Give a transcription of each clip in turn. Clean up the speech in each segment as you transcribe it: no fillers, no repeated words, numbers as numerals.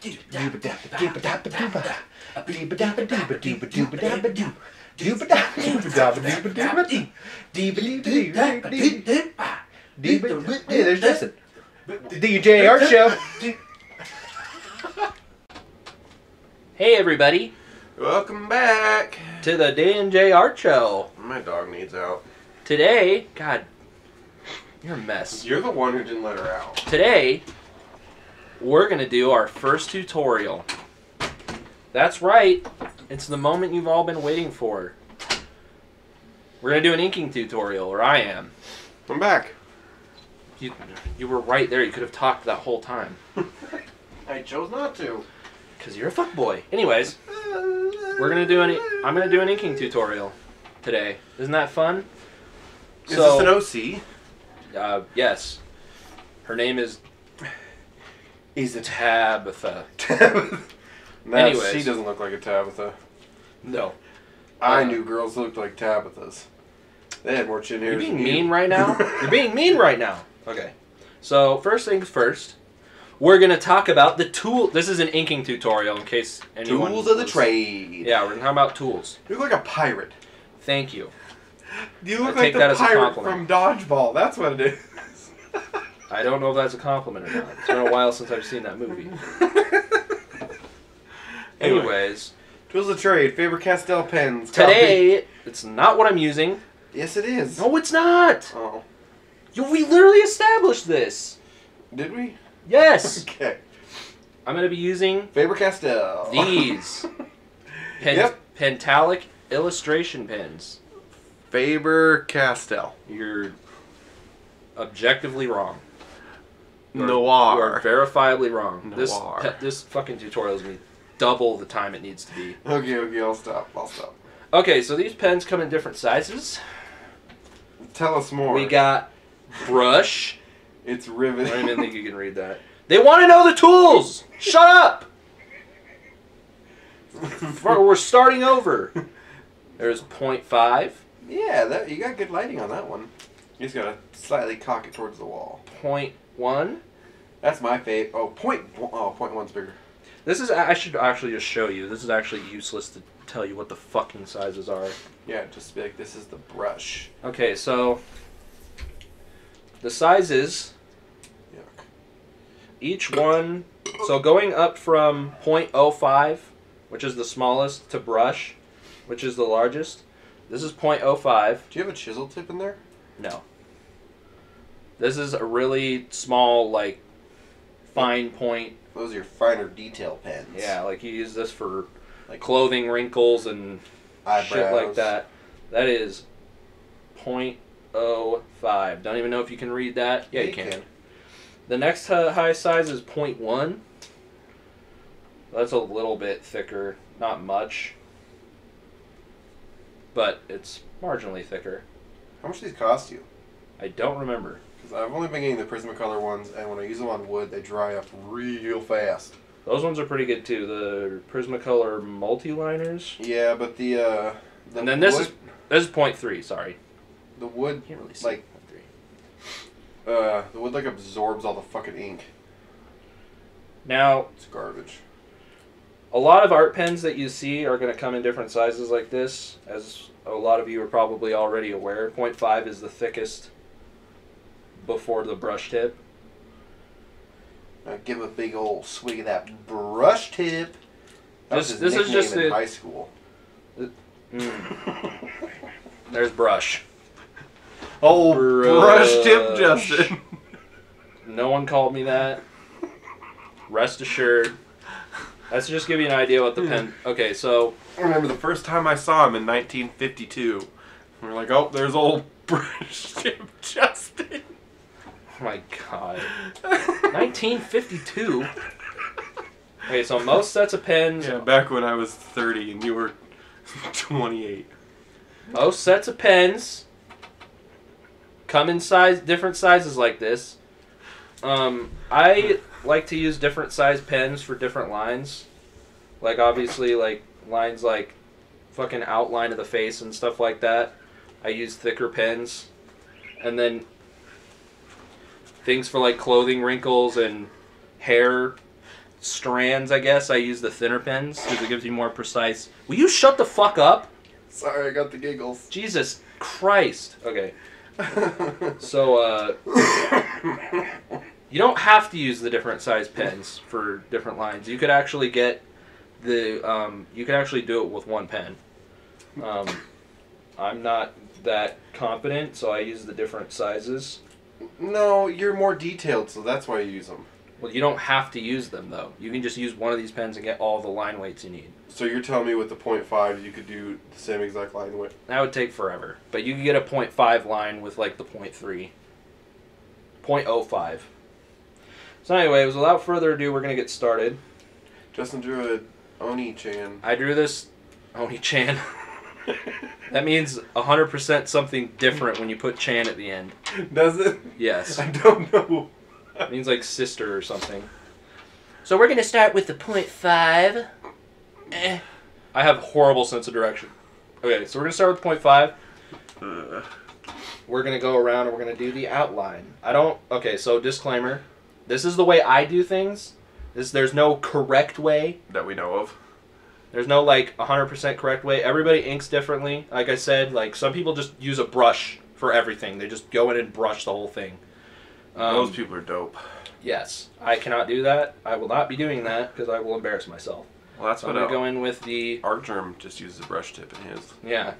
There's Justin. DJ Art Show. Hey everybody, Welcome back to the D&J Art Show. My dog needs out. Today, God, you're a mess. You're the one who didn't let her out. Today, we're going to do our first tutorial. That's right, it's the moment you've all been waiting for. We're going to do an inking tutorial, or I am. I'm back. You were right there, you could have talked that whole time. I chose not to. Because you're a fuckboy. Anyways, I'm going to do an inking tutorial today. Isn't that fun? Is this an OC? Yes. Her name is Tabitha. Anyways. She doesn't look like a Tabitha. No. I knew girls looked like Tabithas. They had more chin hairs. You're being than mean you. right now? You're being mean right now. Okay. So, first things first, we're going to talk about the tool. This is an inking tutorial in case anyone... Tools of the trade. Yeah, we're going to talk about tools. You look like a pirate. Thank you. You look I take like that the as a pirate compliment. from Dodgeball. That's what it is. I don't know if that's a compliment or not. It's been a while since I've seen that movie. Anyways. Tools of the trade. Faber-Castell pens. Today, it's not what I'm using. Yes, it is. No, it's not. Oh. We literally established this. Did we? Yes. Okay. I'm going to be using Faber-Castell. these Pentalic illustration pens. Faber-Castell. You're objectively wrong. You are Noir. verifiably wrong. Noir. This fucking tutorial is going to be double the time it needs to be. Okay, I'll stop. Okay, so these pens come in different sizes. Tell us more. We got brush. It's I riveting. don't even think you can read that. They want to know the tools! Shut up! We're starting over. There's 0.5. Yeah, you got good lighting on that one. You just gotta slightly cock it towards the wall. 0.1. That's my fave. Oh, point one's bigger. This is, I should actually just show you. This is actually useless to tell you what the fucking sizes are. Yeah, just be like, this is the brush. Okay, so the sizes, Yuck. each one, so going up from 0.05, which is the smallest, to brush, which is the largest, this is 0.05. Do you have a chisel tip in there? No. This is a really small, like, fine point. Those are your finer detail pens. Yeah, like you use this for like clothing wrinkles and eyebrows. shit like that. That is 0.05. Don't even know if you can read that. Yeah, you can. The next high size is 0.1. That's a little bit thicker. Not much. But it's marginally thicker. How much do these cost you? I don't remember. Because I've only been getting the Prismacolor ones, and when I use them on wood, they dry up real fast. Those ones are pretty good too. The Prismacolor multi-liners. Yeah, but the And then this is 0.3, sorry. The wood, Can't really see like, 0.3. the wood, like, absorbs all the fucking ink. Now, It's garbage. a lot of art pens that you see are going to come in different sizes like this, as a lot of you are probably already aware. 0.5 is the thickest before the brush tip. Now give a big old swig of that brush tip. That was his This is nickname just in high school. There's brush. Oh, brush tip Justin. No one called me that. Rest assured. Let's just give you an idea what the pen... Okay, so... I remember the first time I saw him in 1952. We were like, oh, there's old brush tip Justin. Oh my god. 1952? Okay, so most sets of pens... Yeah, back when I was 30 and you were 28. Most sets of pens come in different sizes like this. I like to use different size pens for different lines. Like, obviously, like, lines like fucking outline of the face and stuff like that. I use thicker pens. And then things for, like, clothing wrinkles and hair strands, I guess, I use the thinner pens because it gives you more precise. Will you shut the fuck up? Sorry, I got the giggles. Jesus Christ. Okay. So, you don't have to use the different size pens for different lines. You could actually get you could actually do it with one pen. I'm not that confident, so I use the different sizes. No, you're more detailed, so that's why you use them. Well, you don't have to use them, though. You can just use one of these pens and get all the line weights you need. So you're telling me with the .5 you could do the same exact line weight? That would take forever. But you can get a .5 line with, like, the .3. 0.05. So anyways, without further ado, we're going to get started. Justin drew a Oni-chan. I drew this Oni-chan. That means 100% something different when you put chan at the end. Does it? Yes. I don't know. It means like sister or something. So we're going to start with the .5. I have horrible sense of direction. Okay, so we're going to start with .5. We're going to go around and we're going to do the outline. Okay, so disclaimer. This is the way I do things. There's no correct way. That we know of. There's no, like, 100% correct way. Everybody inks differently. Like I said, like, some people just use a brush for everything. They just go in and brush the whole thing. Those people are dope. Yes. I cannot do that. I will not be doing that because I will embarrass myself. Well, that's so what I'm going to go in with the... Artgerm just uses a brush tip in his. Yeah.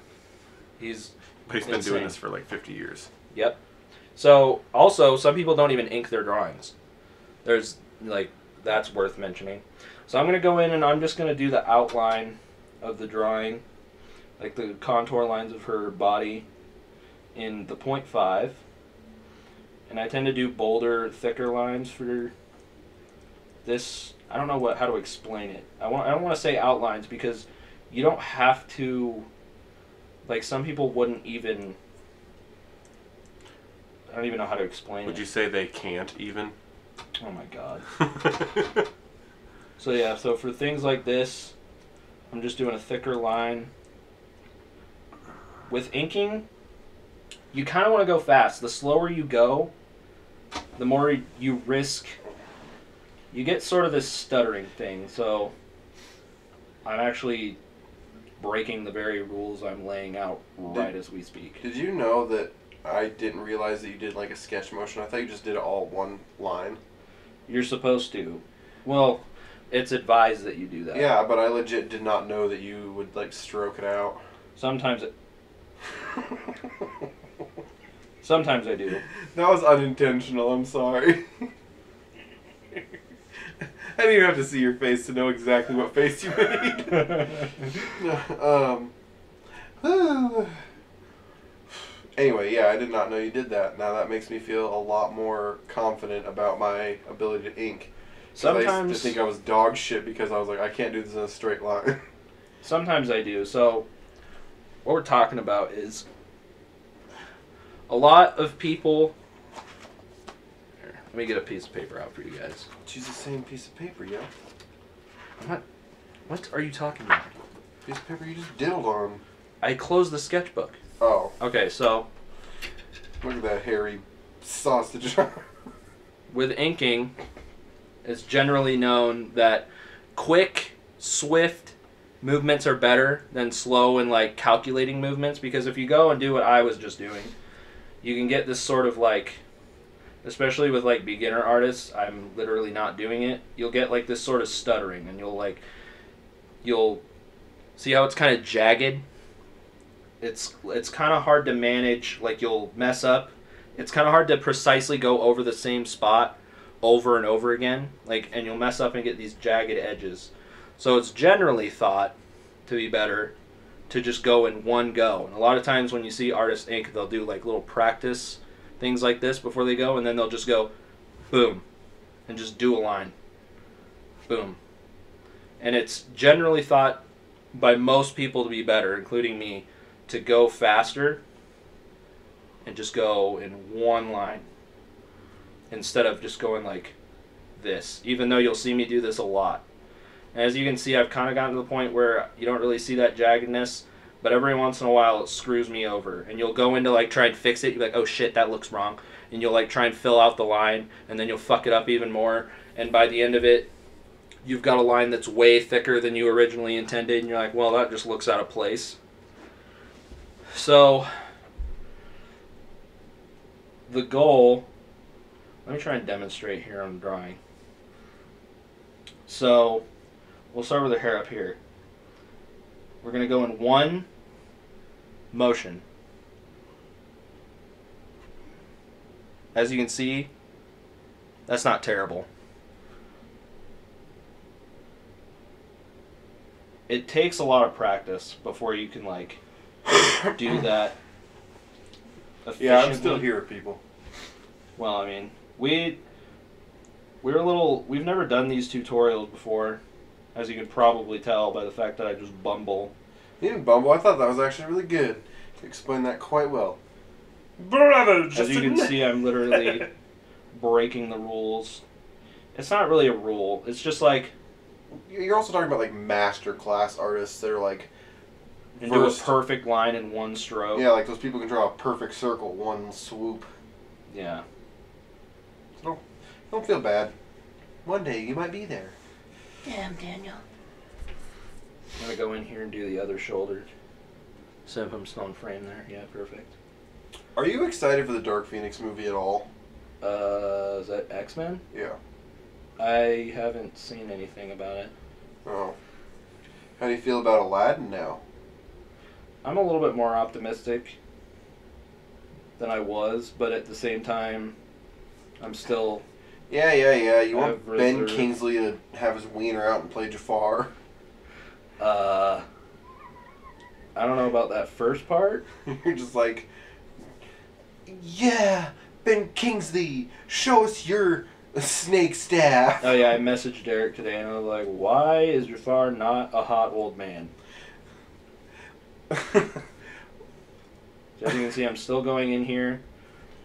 But he's been doing this for, like, 50 years. Yep. So, also, some people don't even ink their drawings. There's, like, that's worth mentioning. So I'm going to go in and I'm just going to do the outline of the drawing, like the contour lines of her body in the .5. And I tend to do bolder, thicker lines for this. I don't know how to explain it. I don't want to say outlines because you don't have to, like some people wouldn't even, I don't even know how to explain it. Would you say they can't even? Oh my god. So yeah, so for things like this, I'm just doing a thicker line. With inking, you kind of want to go fast. The slower you go, the more you risk. You get sort of this stuttering thing. So I'm actually breaking the very rules I'm laying out right as we speak. Did you know that I didn't realize that you did like a sketch motion? I thought you just did it all one line. You're supposed to. Well, it's advised that you do that. Yeah, but I legit did not know that you would like stroke it out. Sometimes Sometimes I do. That was unintentional, I'm sorry. I didn't even have to see your face to know exactly what face you made. Anyway, yeah, I did not know you did that. Now that makes me feel a lot more confident about my ability to ink. Sometimes I used to think I was dog shit because I was like, I can't do this in a straight line. Sometimes I do. So what we're talking about is a lot of people... Here, let me get a piece of paper out for you guys. Choose the same piece of paper, yeah? What are you talking about? Piece of paper you just diddled on. I closed the sketchbook. Oh. Okay, so... Look at that hairy sausage. With inking, it's generally known that quick, swift movements are better than slow and like calculating movements, because if you go and do what I was just doing, you can get this sort of like, especially with like beginner artists, I'm literally not doing it, you'll get like this sort of stuttering, and you'll see how it's kind of jagged. It's kind of hard to manage, like you'll mess up. It's kind of hard to precisely go over the same spot over and over again, like, and you'll mess up and get these jagged edges. So it's generally thought to be better to just go in one go. And a lot of times when you see artists ink, they'll do like little practice things like this before they go, and then they'll just go boom and just do a line. Boom. And it's generally thought by most people to be better, including me, to go faster and just go in one line instead of just going like this, even though you'll see me do this a lot. And as you can see, I've kind of gotten to the point where you don't really see that jaggedness, but every once in a while it screws me over, and you'll go into like try and fix it, you're like, oh shit, that looks wrong, and you'll like try and fill out the line, and then you'll fuck it up even more, and by the end of it you've got a line that's way thicker than you originally intended, and you're like, well, that just looks out of place. So, the goal, let me try and demonstrate here on the drawing. So, we'll start with the hair up here. We're going to go in one motion. As you can see, that's not terrible. It takes a lot of practice before you can, like, do that efficiently. Yeah, I'm still here, people. Well, I mean, we've never done these tutorials before, as you can probably tell by the fact that I just bumble. You didn't bumble. I thought that was actually really good. You explained that quite well. Brother, as you can see, I'm literally breaking the rules. It's not really a rule. It's just like... You're also talking about, like, master class artists that are, like... And do a perfect line in one stroke. Yeah, like those people can draw a perfect circle, one swoop. Yeah. So don't feel bad. One day you might be there. Damn, Daniel. I'm going to go in here and do the other shoulder. Simple stone frame there. Yeah, perfect. Are you excited for the Dark Phoenix movie at all? Is that X-Men? Yeah. I haven't seen anything about it. Oh. How do you feel about Aladdin now? I'm a little bit more optimistic than I was, but at the same time, I'm still... Yeah. You want Ben Kingsley to have his wiener out and play Jafar? I don't know about that first part. You're just like... Yeah, Ben Kingsley, show us your snake staff. Oh yeah, I messaged Derek today and I was like, why is Jafar not a hot old man? So as you can see, I'm still going in here,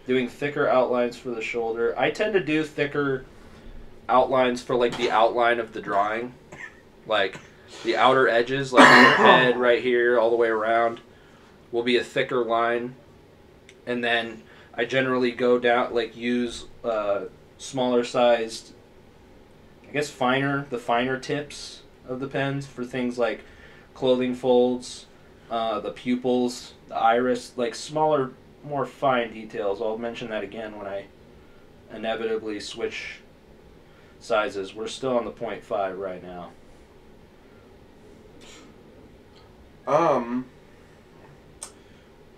doing thicker outlines for the shoulder. I tend to do thicker outlines for like the outline of the drawing. Like the outer edges, like your head right here all the way around, will be a thicker line. And then I generally go down, like use smaller sized, I guess the finer tips of the pens for things like clothing folds, the pupils, the iris, like smaller, more fine details. I'll mention that again when I inevitably switch sizes. We're still on the 0.5 right now.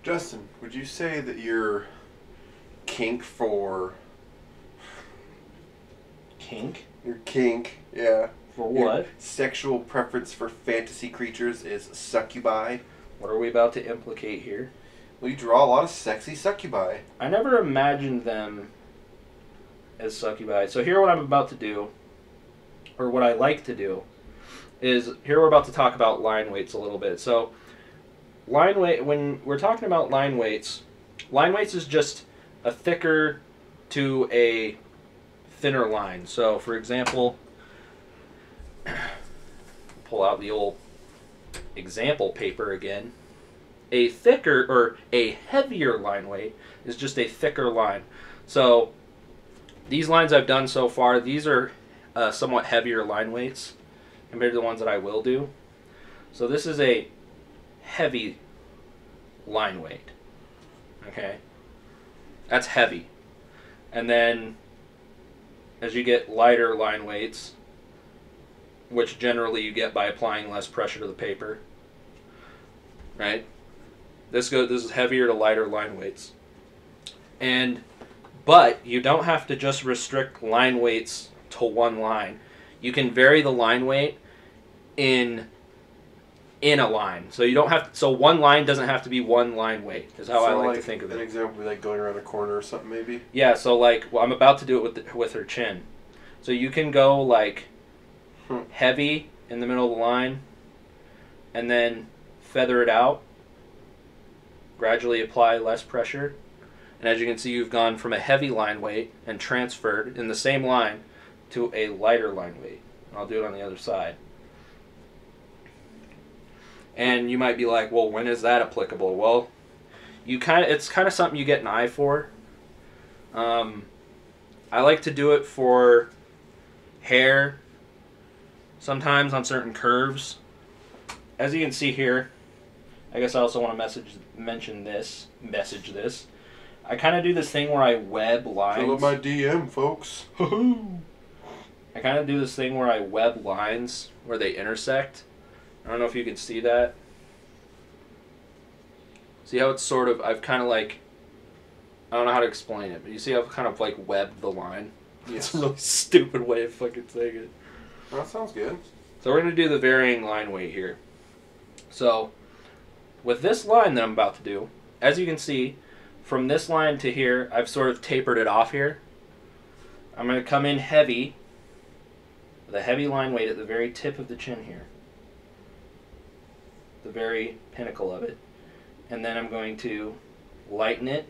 Justin, would you say that your kink for... Kink? Your kink, yeah. For what? Your sexual preference for fantasy creatures is succubi? What are we about to implicate here? Well, you draw a lot of sexy succubi. I never imagined them as succubi. So here what I'm about to do, or what I like to do, is here we're about to talk about line weights a little bit. So line weight, when we're talking about line weights is just a thicker to a thinner line. So for example, pull out the old example paper again. A thicker or a heavier line weight is just a thicker line. So these lines I've done so far, these are somewhat heavier line weights compared to the ones that I will do. So this is a heavy line weight. Okay, that's heavy. And then as you get lighter line weights, which generally you get by applying less pressure to the paper, right? This is heavier to lighter line weights. But you don't have to just restrict line weights to one line. You can vary the line weight in a line. So you don't have so one line doesn't have to be one line weight, is how I like to think of it. An example would be like going around a corner or something maybe? Yeah, so like, well, I'm about to do it with her chin. So you can go like heavy in the middle of the line and then feather it out. Gradually apply less pressure. And as you can see, you've gone from a heavy line weight and transferred in the same line to a lighter line weight. I'll do it on the other side. And you might be like, well, when is that applicable? Well, it's kind of something you get an eye for. I like to do it for hair sometimes on certain curves. As you can see here, I guess I also want to message this. I kind of do this thing where I web lines. Fill up my DM, folks. I kind of do this thing where I web lines where they intersect. I don't know if you can see that. See how it's sort of, I've kind of like, I don't know how to explain it, but you see how I've kind of like webbed the line? Yes. It's a really stupid way of fucking saying it. That sounds good. So we're going to do the varying line weight here. So, with this line that I'm about to do, as you can see, from this line to here, I've sort of tapered it off here. I'm going to come in heavy, with a heavy line weight at the very tip of the chin here. The very pinnacle of it. And then I'm going to lighten it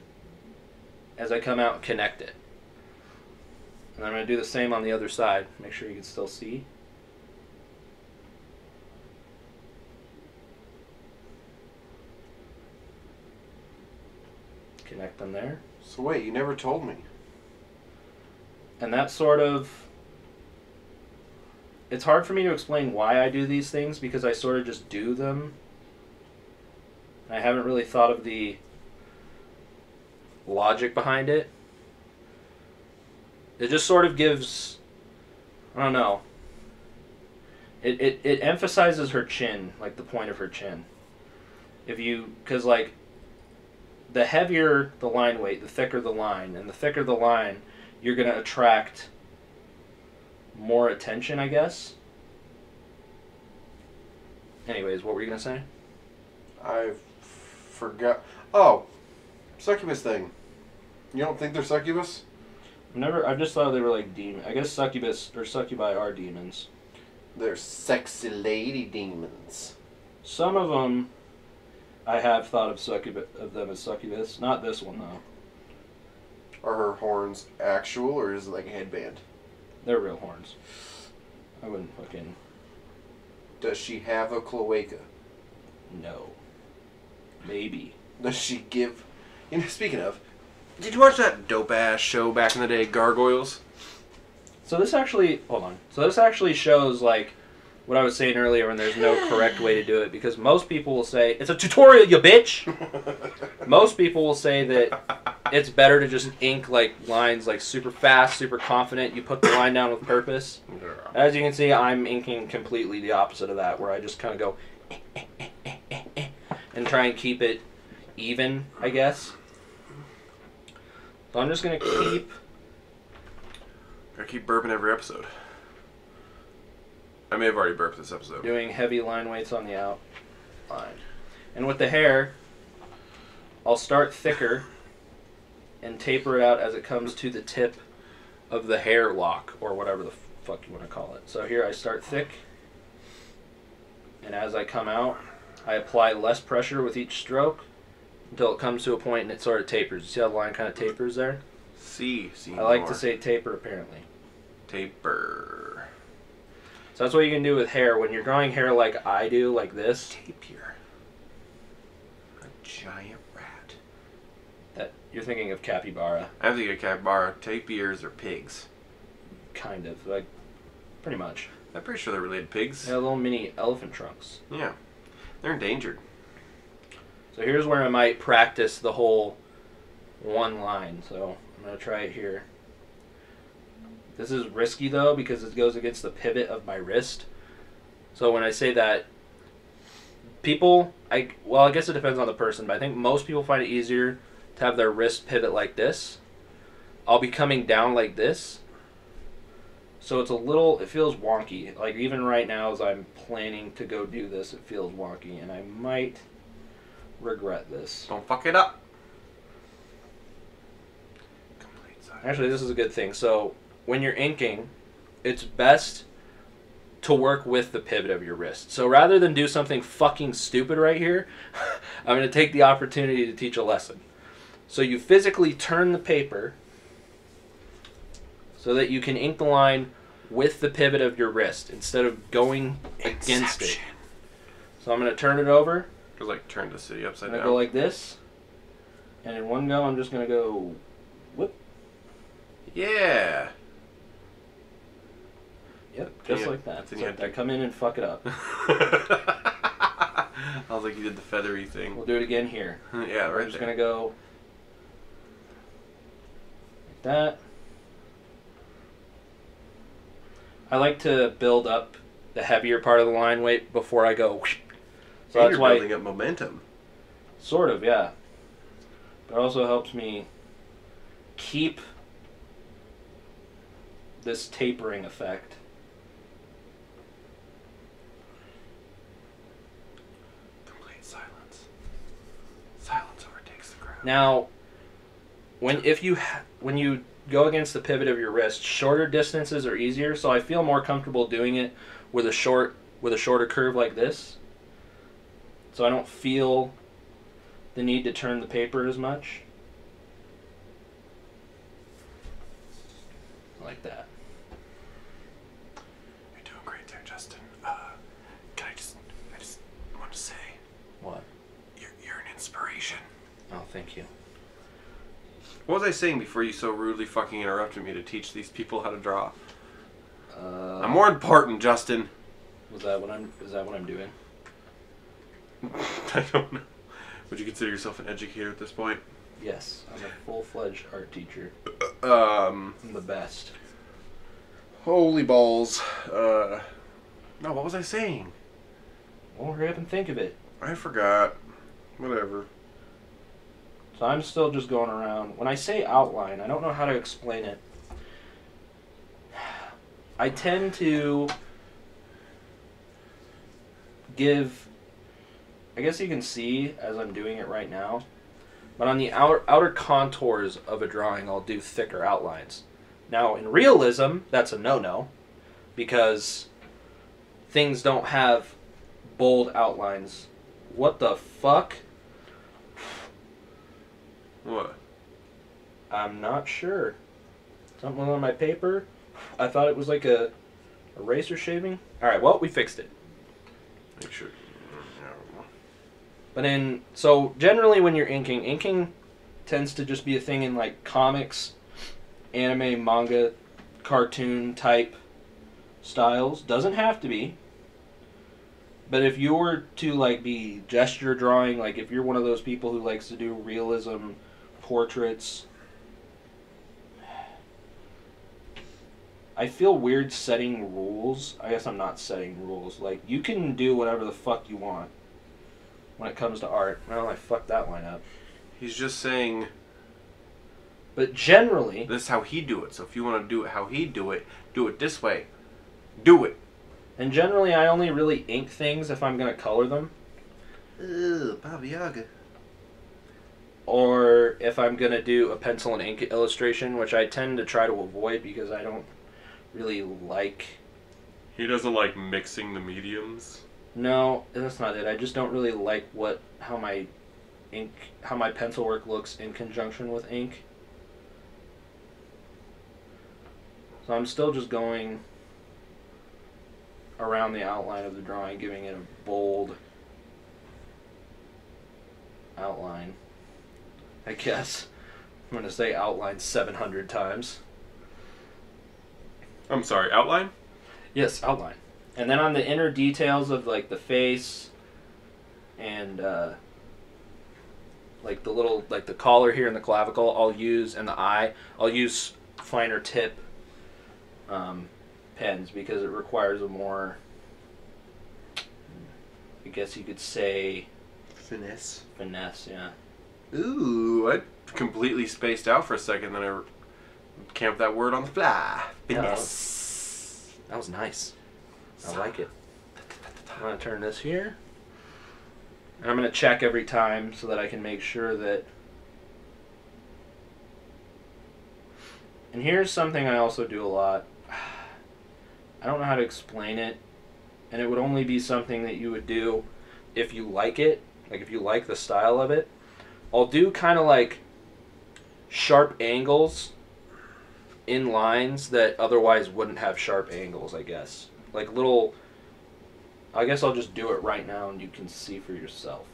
as I come out and connect it. And I'm going to do the same on the other side. Make sure you can still see. Connect them there. So wait, you never told me. And that's sort of... It's hard for me to explain why I do these things because I sort of just do them. I haven't really thought of the logic behind it. It just sort of gives... I don't know. It emphasizes her chin, like the point of her chin. If you... Because, like... The heavier the line weight, the thicker the line. And the thicker the line, you're going to attract more attention, I guess. Anyways, what were you going to say? I forgot. Oh, succubus thing. You don't think they're succubus? I just thought they were like demons. I guess succubus or succubi are demons. They're sexy lady demons. Some of them... I have thought of them as succubus. Not this one, though. Are her horns actual, or is it like a headband? They're real horns. I wouldn't fucking... Does she have a cloaca? No. Maybe. Does she give... You know, speaking of, did you watch that dope-ass show back in the day, Gargoyles? So this actually... Hold on. So this actually shows, like... What I was saying earlier when there's no correct way to do it, because most people will say, it's a tutorial, you bitch! Most people will say that it's better to just ink like lines like super fast, super confident, you put the line down with purpose. As you can see, I'm inking completely the opposite of that, where I just kind of go and try and keep it even, I guess. So I'm just going to keep... Gotta keep burping every episode. I may have already burped this episode. Doing heavy line weights on the outline. And with the hair, I'll start thicker and taper it out as it comes to the tip of the hair lock, or whatever the fuck you want to call it. So here I start thick, and as I come out, I apply less pressure with each stroke until it comes to a point and it sort of tapers. You see how the line kind of tapers there? See I like to say taper, apparently. Taper. So that's what you can do with hair. When you're growing hair like I do, like this. Tapir. A giant rat. That you're thinking of capybara. I'm thinking of capybara. Tapirs are pigs. Kind of. Like, pretty much. I'm pretty sure they're related to pigs. Yeah, little mini elephant trunks. Yeah. They're endangered. So here's where I might practice the whole one line. So I'm going to try it here. This is risky, though, because it goes against the pivot of my wrist. So when I say that, people, I guess it depends on the person, but I think most people find it easier to have their wrist pivot like this. I'll be coming down like this. So it's it feels wonky. Like, even right now, as I'm planning to go do this, it feels wonky, and I might regret this. Don't fuck it up. Actually, this is a good thing. So when you're inking, it's best to work with the pivot of your wrist. So rather than do something fucking stupid right here, I'm going to take the opportunity to teach a lesson. So you physically turn the paper so that you can ink the line with the pivot of your wrist instead of going against it. So I'm going to turn it over. It's like turn the city upside down. down. Go like this. And in one go, I'm just going to go whoop. Yeah. Yep, just like that. So I come in and fuck it up. I was like, you did the feathery thing. We'll do it again here. Yeah, right. We're just gonna go like that. I like to build up the heavier part of the line weight before I go. So and that's why building up momentum. Sort of, yeah. But it also helps me keep this tapering effect. Complete silence. Silence overtakes the crowd. Now, when you go against the pivot of your wrist, shorter distances are easier, so I feel more comfortable doing it with a shorter curve like this. So I don't feel the need to turn the paper as much. Like that. You're doing great there, Justin. Can I just want to say. What? You're an inspiration. Oh, thank you. What was I saying before you so rudely fucking interrupted me to teach these people how to draw? I'm more important, Justin. Is that what I'm doing? I don't know. Would you consider yourself an educator at this point? Yes, I'm a full-fledged art teacher. I'm the best. Holy balls. No, what was I saying? Well, hurry up and think of it. I forgot. Whatever. So I'm still just going around. When I say outline, I don't know how to explain it. I tend to give, I guess you can see as I'm doing it right now, but on the outer contours of a drawing, I'll do thicker outlines. Now, in realism, that's a no-no, because things don't have bold outlines. What the fuck? What? I'm not sure. Something on my paper? I thought it was like a razor shaving. Alright, well, we fixed it. Make sure. But so generally when you're inking tends to just be a thing in like comics, anime, manga, cartoon type styles. Doesn't have to be. But if you were to like be gesture drawing, like if you're one of those people who likes to do realism portraits, I feel weird setting rules. I guess I'm not setting rules. Like, you can do whatever the fuck you want when it comes to art. Well, I fucked that line up. He's just saying... But generally... This is how he do it. So if you want to do it how he do it this way. Do it. And generally, I only really ink things if I'm going to color them. Ugh, Baba Yaga. Or if I'm going to do a pencil and ink illustration, which I tend to try to avoid because I don't really like... He doesn't like mixing the mediums? No, that's not it. I just don't really like how my pencil work looks in conjunction with ink. So I'm still just going around the outline of the drawing, giving it a bold outline. I guess. I'm going to say outline 700 times. I'm sorry, outline? Yes, outline. And then on the inner details of like the face and like the little, like the collar here and the clavicle, and the eye, I'll use finer tip pens because it requires a more, I guess you could say... Finesse. Finesse, yeah. Ooh, I completely spaced out for a second, then I came up with that word on the fly. Finesse. That was nice. I like it. I'm going to turn this here. And I'm going to check every time so that I can make sure that... And here's something I also do a lot. I don't know how to explain it. And it would only be something that you would do if you like it. Like if you like the style of it. I'll do kind of like sharp angles in lines that otherwise wouldn't have sharp angles, I guess. Like little... I guess I'll just do it right now and you can see for yourself.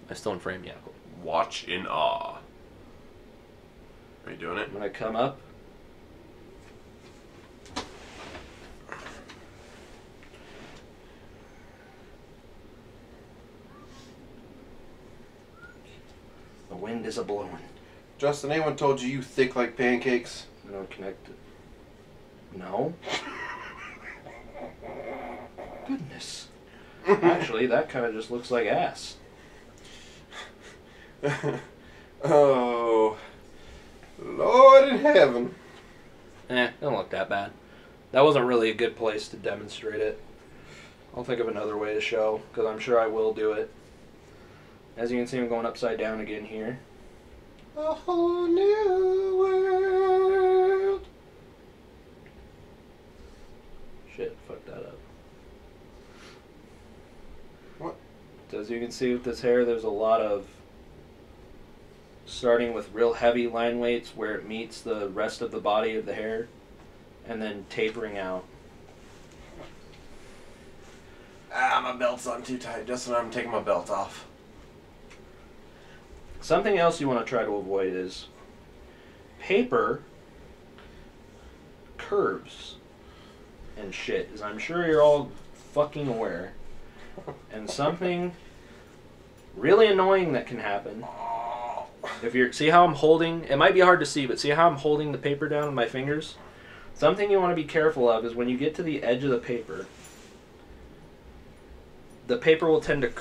I still in frame, yeah. Cool. Watch in awe. Are you doing it? I'm going to come up. wind is a-blowing. Justin, anyone told you thick like pancakes? I don't connect it. No. Goodness. Actually, that kind of just looks like ass. Oh, Lord in heaven. Don't look that bad. That wasn't really a good place to demonstrate it. I'll think of another way to show, because I'm sure I will do it. As you can see, I'm going upside down again here. A whole new world. Shit, fuck that up. What? So as you can see with this hair, there's a lot of starting with real heavy line weights where it meets the rest of the body of the hair, and then tapering out. My belt's on too tight. Justin, I'm taking my belt off. Something else you want to try to avoid is paper curves and shit, as I'm sure you're all fucking aware. And something really annoying that can happen, if you're, see how I'm holding, it might be hard to see, but see how I'm holding the paper down with my fingers? Something you want to be careful of is when you get to the edge of the paper will tend to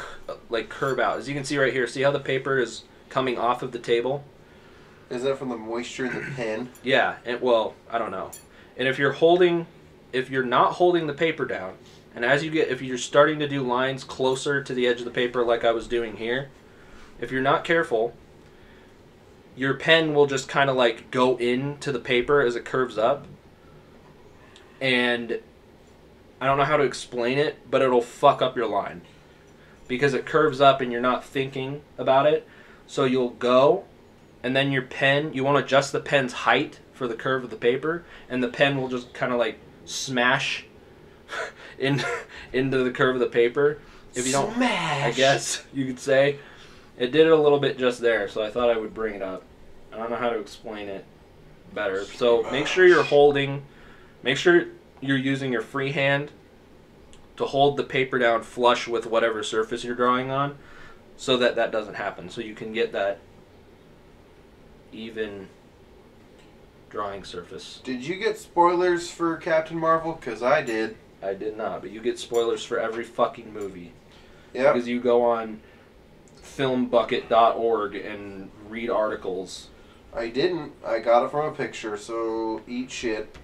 curve out. As you can see right here, see how the paper is coming off of the table? Is that from the moisture in the pen? Yeah, and well, I don't know. And if you're not holding the paper down, and if you're starting to do lines closer to the edge of the paper like I was doing here, if you're not careful, your pen will just kind of like go into the paper as it curves up. And I don't know how to explain it, but it'll fuck up your line. Because it curves up and you're not thinking about it. So you'll go, and then your pen, you want to adjust the pen's height for the curve of the paper, and the pen will just kind of like smash into the curve of the paper. If you don't, smash! I guess you could say. It did it a little bit just there, so I thought I would bring it up. I don't know how to explain it better. So make sure you're using your free hand to hold the paper down flush with whatever surface you're drawing on, so that doesn't happen. So you can get that even drawing surface. Did you get spoilers for Captain Marvel? Because I did. I did not, but you get spoilers for every fucking movie. Yeah. Because you go on filmbucket.org and read articles. I didn't. I got it from a picture, so eat shit.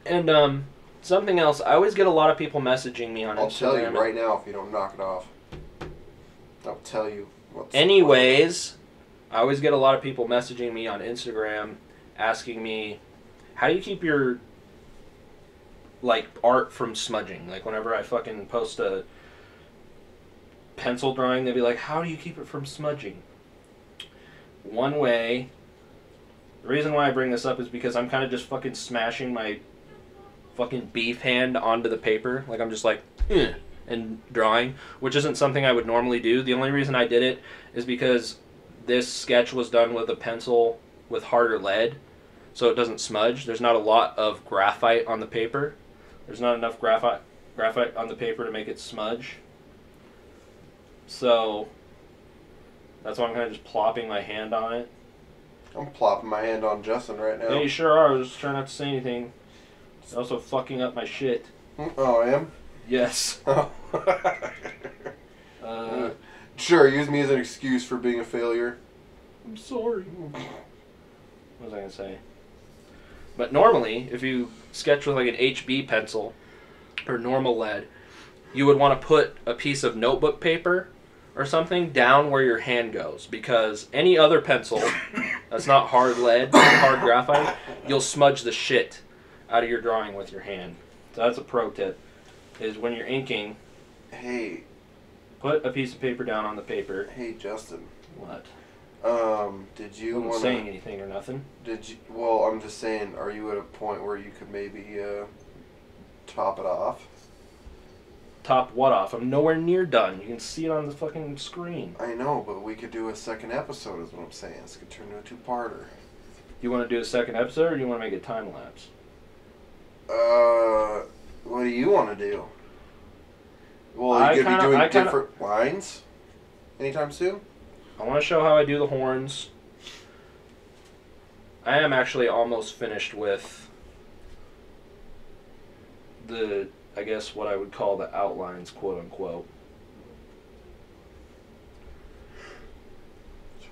And something else, I always get a lot of people messaging me on Instagram. I'll tell you right now if you don't knock it off. I'll tell you. Anyways, I always get a lot of people messaging me on Instagram asking me, how do you keep your art from smudging? Like whenever I fucking post a pencil drawing, they'd be like, how do you keep it from smudging? One way, the reason why I bring this up is because I'm kind of just fucking smashing my fucking beef hand onto the paper. Like I'm just like, and drawing, which isn't something I would normally do. The only reason I did it is because this sketch was done with a pencil with harder lead, so it doesn't smudge. There's not a lot of graphite on the paper. There's not enough graphite on the paper to make it smudge. So that's why I'm kind of just plopping my hand on it. I'm plopping my hand on Justin right now. Yeah, you sure are. I was just trying not to say anything. It's also fucking up my shit. Oh, I am? Yes. Sure, use me as an excuse for being a failure. I'm sorry. What was I going to say? But normally, if you sketch with like an HB pencil or normal lead, you would want to put a piece of notebook paper or something down where your hand goes, because any other pencil that's not hard lead, hard graphite, you'll smudge the shit out of your drawing with your hand. So that's a pro tip, is when you're inking, hey, put a piece of paper down on the paper. Hey, Justin. What? Did you I wasn't saying anything or nothing. Did you? Well, I'm just saying, are you at a point where you could maybe top it off? Top what off? I'm nowhere near done. You can see it on the fucking screen. I know, but we could do a second episode is what I'm saying. This could turn into a two-parter. You want to do a second episode, or do you want to make it time-lapse? What do you want to do? Well, you could be doing different lines? anytime soon? I want to show how I do the horns. I am actually almost finished with the, I guess what I would call the outlines, quote unquote.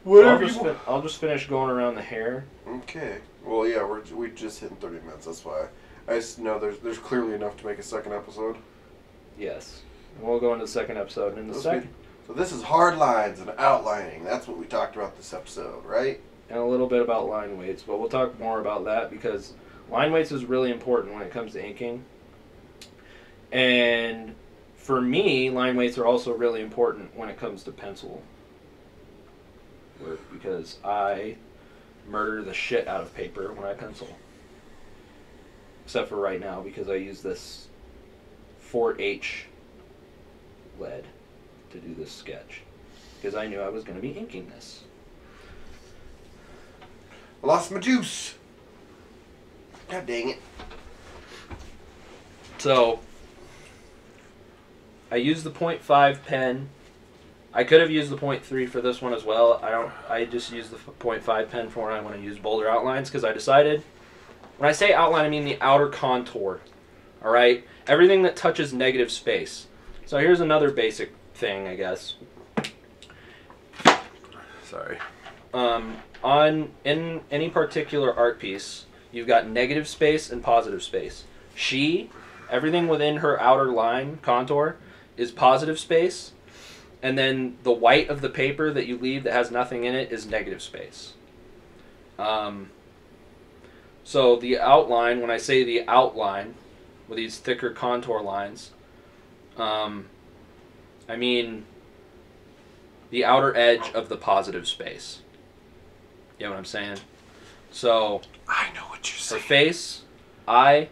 I'll just finish going around the hair. Okay. Well, yeah, we just hit 30 minutes. That's why. I just know there's clearly enough to make a second episode. Yes. We'll go into the second episode. And so this is hard lines and outlining. That's what we talked about this episode, right? And a little bit about line weights, but we'll talk more about that because line weights is really important when it comes to inking. And for me, line weights are also really important when it comes to pencil work because I murder the shit out of paper when I pencil. Except for right now because I use this Fort H lead to do this sketch because I knew I was going to be inking this. I lost my juice. God dang it. So I used the 0.5 pen. I could have used the 0.3 for this one as well. I just used the 0.5 pen for when I want to use bolder outlines because I decided, when I say outline, I mean the outer contour. All right? Everything that touches negative space. So here's another basic thing, I guess. Sorry. In any particular art piece, you've got negative space and positive space. Everything within her outer line contour is positive space. And then the white of the paper that you leave that has nothing in it is negative space. So the outline, when I say the outline, with these thicker contour lines, I mean the outer edge of the positive space. You know what I'm saying? So I know what you're saying. Her face, eye,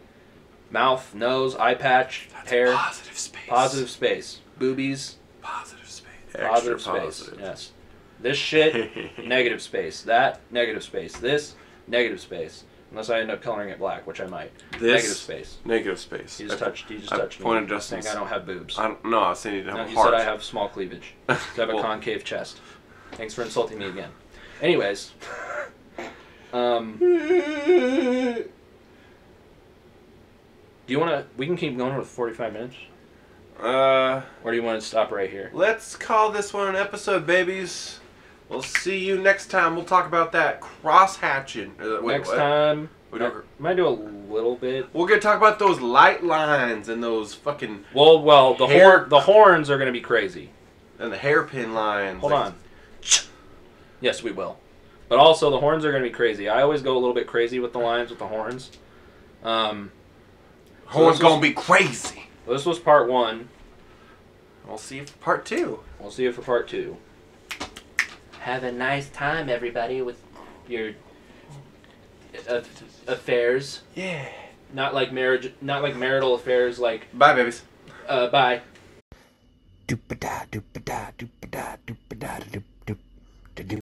mouth, nose, eye patch, hair. Positive space. Positive space. Boobies. Positive space. Positive space. Yes. This shit, negative space. That, negative space. This, negative space. Unless I end up coloring it black, which I might. Negative space. Negative space. You just touched me. Pointed just saying I don't have boobs. I was saying you don't have you heart. said I have small cleavage. I have a concave chest. Thanks for insulting me again. Anyways. Do you want to... We can keep going with 45 minutes? Or do you want to stop right here? Let's call this one an episode, babies. We'll see you next time. We'll talk about that cross-hatching. Next time... Might do a little bit. We're going to talk about those light lines and those fucking... Well, the horns are going to be crazy. And the hairpin lines. Hold on. Yes, we will. But also, the horns are going to be crazy. I always go a little bit crazy with the lines with the horns. Horns going to be crazy. This was part 1. We'll see you for part 2. We'll see you for part 2. Have a nice time, everybody, with your affairs. Yeah. Not like marriage, not like marital affairs. Like bye, babies. Bye.